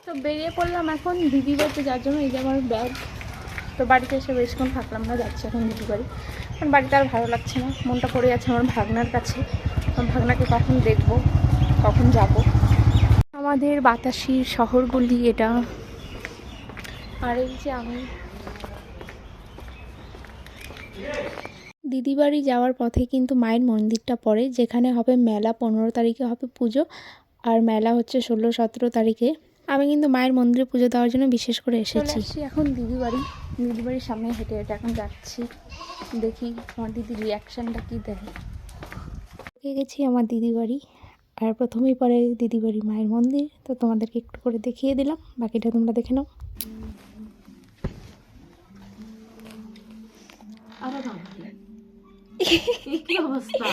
তো বেরিয়ে পড়লাম এখন দিদি বাড়িতে, যার জন্য এই যে আমার ব্যাগ। তো বাড়িতে এসে বেশিক্ষণ থাকলাম না, যাচ্ছি এখন দিদি বাড়ি। কারণ বাড়িতে আর ভালো লাগছে না, মনটা পড়ে যাচ্ছে আমার ভাগনার কাছে। আমার ভাগনাকে কখন দেখবো, কখন যাব। আমাদের বাতাসির শহরগুলি এটা। আর এই যে আমি দিদি বাড়ি যাওয়ার পথে কিন্তু মায়ের মন্দিরটা পড়ে, যেখানে হবে মেলা। 15 তারিখে হবে পুজো, আর মেলা হচ্ছে 16-17 তারিখে। আমি কিন্তু মায়ের মন্দিরে পুজো দেওয়ার জন্য বিশেষ করে এসেছি। এখন দিদি বাড়ির সামনে হেঁটে হেঁটে এখন যাচ্ছি। দেখি আমার দিদির রিয়াকশানটা কী দেয়। দেখে গেছি আমার দিদি বাড়ি, আর প্রথমেই পরে দিদি বাড়ি মায়ের মন্দির। তো তোমাদেরকে একটু করে দেখিয়ে দিলাম, বাকিটা তোমরা দেখে নাও। কি অবস্থা?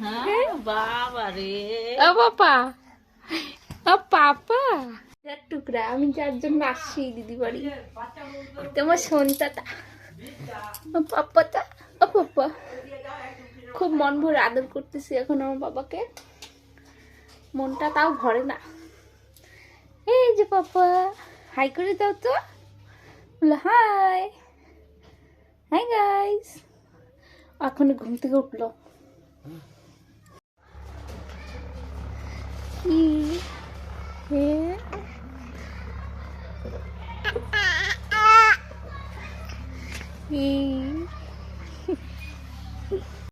হ্যাঁ বাবা রে, ও বাবা, ও পাপা, টুকরা। আমি যার জন্য আসছি দিদি বাড়ি, তোমার সন্তাটা, ও পাপাটা, ও পাপা। খুব মন ভরে আদর করতেছি এখন আমার বাবাকে, মনটা তাও ভরে না। এই যে পাপা, হাই করে দাও তো, বলো হাই। হাই গাইস, এখন ঘুম থেকে উঠলো। কি